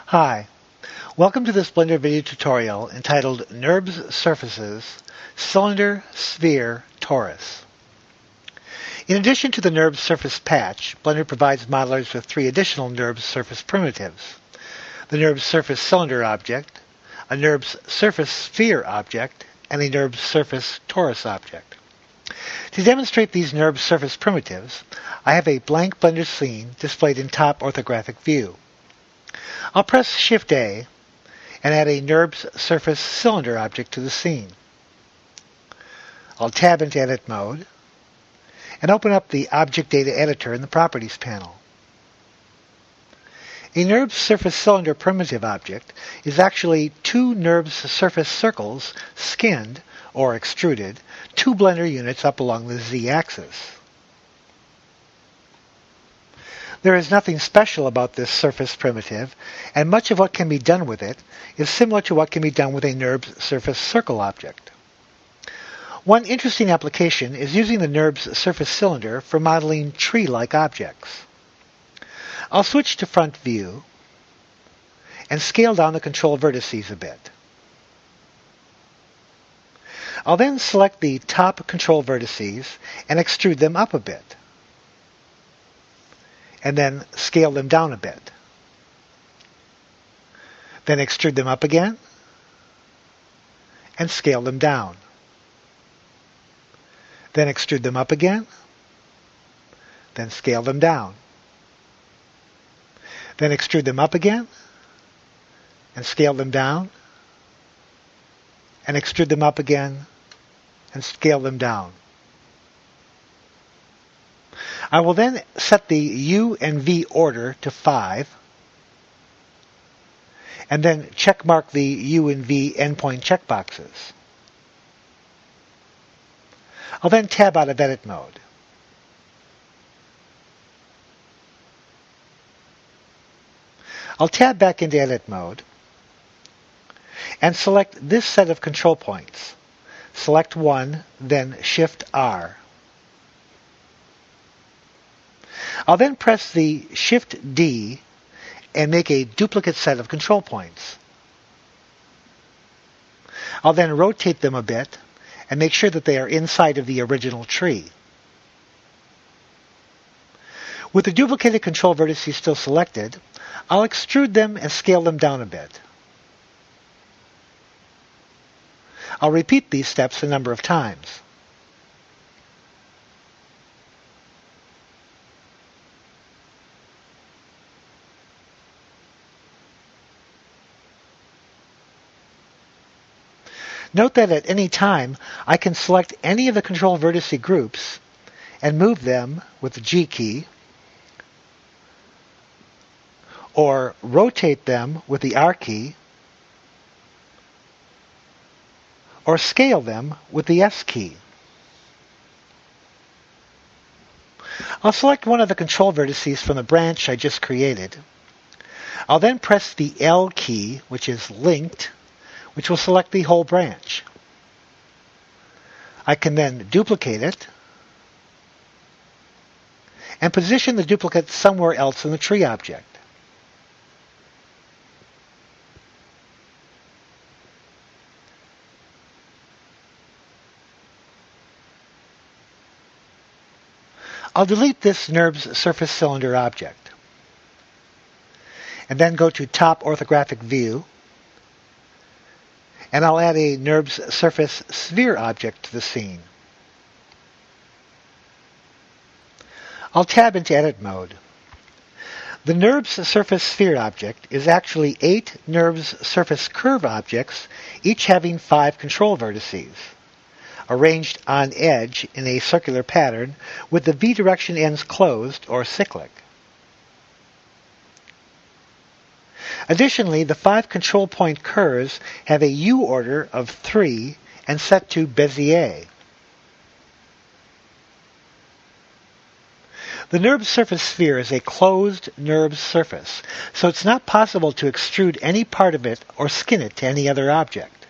Hi, welcome to this Blender video tutorial entitled NURBSSurfaces, Cylinder, Sphere, Torus. In addition to the NURBSSurface patch, Blender provides modelers with three additional NURBSSurface primitives: the NURBSSurface cylinder object, a NURBSSurface sphere object, and a NURBSSurface torus object. To demonstrate these NURBSSurface primitives, I have a blank Blender scene displayed in top orthographic view. I'll press Shift-A and add a NURBSSurface cylinder object to the scene. I'll tab into Edit Mode and open up the Object Data Editor in the Properties panel. A NURBSSurface cylinder primitive object is actually two NURBSSurface circles skinned, or extruded, two Blender units up along the Z-axis. There is nothing special about this surface primitive, and much of what can be done with it is similar to what can be done with a NURBSSurface circle object. One interesting application is using the NURBSSurface cylinder for modeling tree-like objects. I'll switch to front view and scale down the control vertices a bit. I'll then select the top control vertices and extrude them up a bit, and then scale them down a bit. Then extrude them up again and scale them down. Then extrude them up again, then scale them down. Then extrude them up again and scale them down, and extrude them up again and scale them down. I will then set the U and V order to 5, and then check mark the U and V endpoint checkboxes. I'll then tab out of Edit Mode. I'll tab back into Edit Mode and select this set of control points. Select one, then Shift-R. I'll then press the Shift-D and make a duplicate set of control points. I'll then rotate them a bit and make sure that they are inside of the original tree. With the duplicated control vertices still selected, I'll extrude them and scale them down a bit. I'll repeat these steps a number of times. Note that at any time, I can select any of the control vertice groups and move them with the G key, or rotate them with the R key, or scale them with the S key. I'll select one of the control vertices from the branch I just created. I'll then press the L key, which is linked, which will select the whole branch. I can then duplicate it and position the duplicate somewhere else in the tree object. I'll delete this NURBSSurface cylinder object and then go to top orthographic view, and I'll add a NURBSSurface sphere object to the scene. I'll tab into Edit Mode. The NURBSSurface sphere object is actually 8 NURBSSurface curve objects, each having 5 control vertices, arranged on edge in a circular pattern with the V direction ends closed or cyclic. Additionally, the 5 control point curves have a U order of 3 and set to Bezier. The NURBSSurface sphere is a closed NURBS surface, so it's not possible to extrude any part of it or skin it to any other object.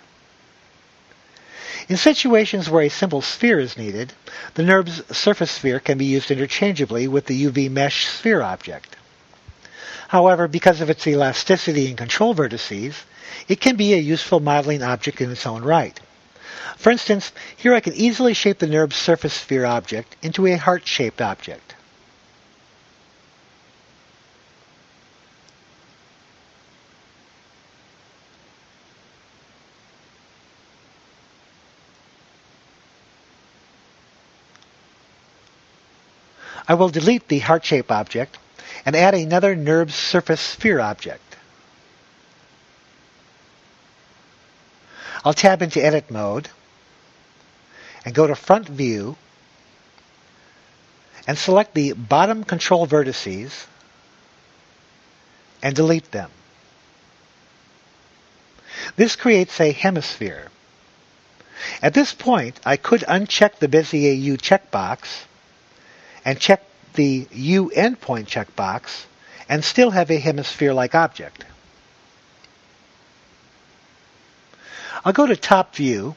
In situations where a simple sphere is needed, the NURBSSurface sphere can be used interchangeably with the UV mesh sphere object. However, because of its elasticity and control vertices, it can be a useful modeling object in its own right. For instance, here I can easily shape the NURBS surface sphere object into a heart-shaped object. I will delete the heart-shaped object and add another NURBS surface sphere object. I'll tab into Edit Mode and go to Front View and select the bottom control vertices and delete them. This creates a hemisphere. At this point, I could uncheck the Bezier U checkbox and check the U endpoint checkbox and still have a hemisphere-like object. I'll go to Top View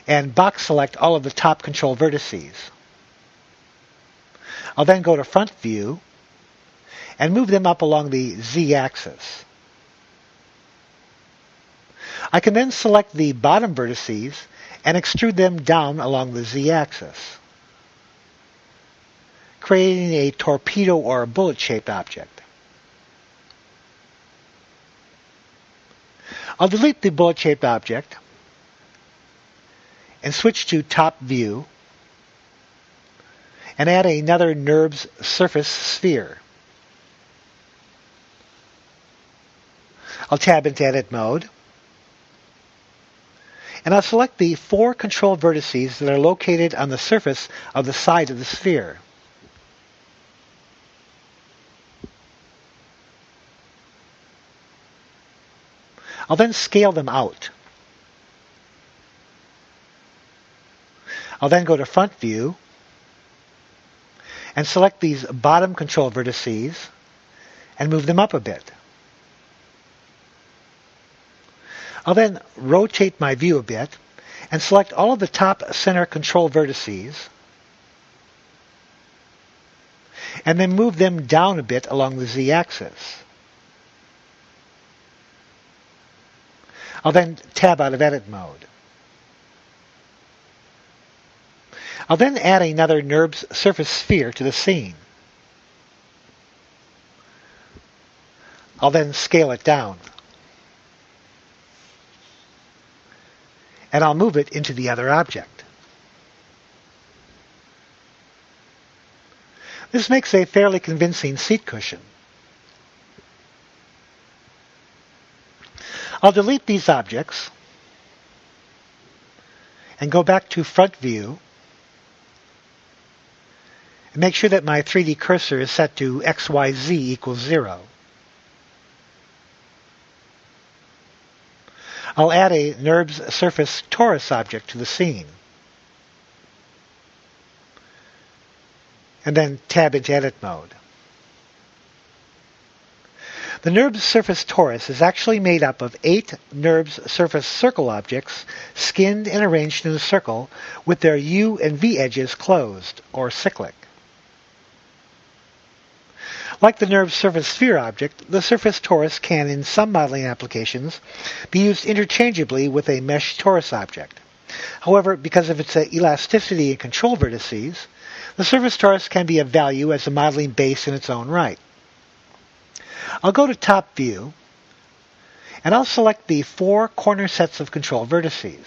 and box select all of the top control vertices. I'll then go to Front View and move them up along the Z-axis. I can then select the bottom vertices and extrude them down along the Z-axis, creating a torpedo or a bullet-shaped object. I'll delete the bullet-shaped object and switch to Top View and add another NURBS surface sphere. I'll tab into Edit Mode and I'll select the 4 control vertices that are located on the surface of the side of the sphere. I'll then scale them out. I'll then go to Front View and select these bottom control vertices and move them up a bit. I'll then rotate my view a bit and select all of the top center control vertices and then move them down a bit along the Z-axis. I'll then tab out of Edit Mode. I'll then add another NURBS surface sphere to the scene. I'll then scale it down. And I'll move it into the other object. This makes a fairly convincing seat cushion. I'll delete these objects and go back to Front View and make sure that my 3D cursor is set to XYZ equals 0. I'll add a NURBS surface Torus object to the scene and then tab into Edit Mode. The NURBS surface torus is actually made up of 8 NURBS surface circle objects skinned and arranged in a circle with their U and V edges closed, or cyclic. Like the NURBS surface sphere object, the surface torus can, in some modeling applications, be used interchangeably with a mesh torus object. However, because of its elasticity and control vertices, the surface torus can be of value as a modeling base in its own right. I'll go to Top View, and I'll select the 4 corner sets of control vertices.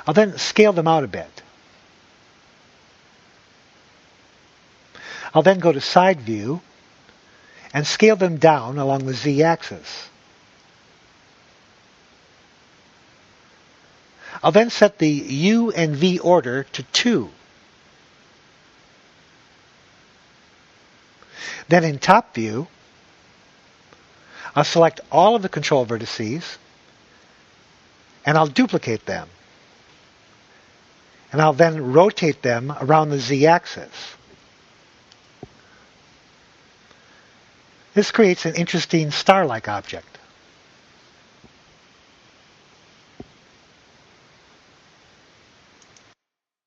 I'll then scale them out a bit. I'll then go to Side View and scale them down along the Z-axis. I'll then set the U and V order to 2. Then in Top View, I'll select all of the control vertices and I'll duplicate them. And I'll then rotate them around the Z-axis. This creates an interesting star-like object.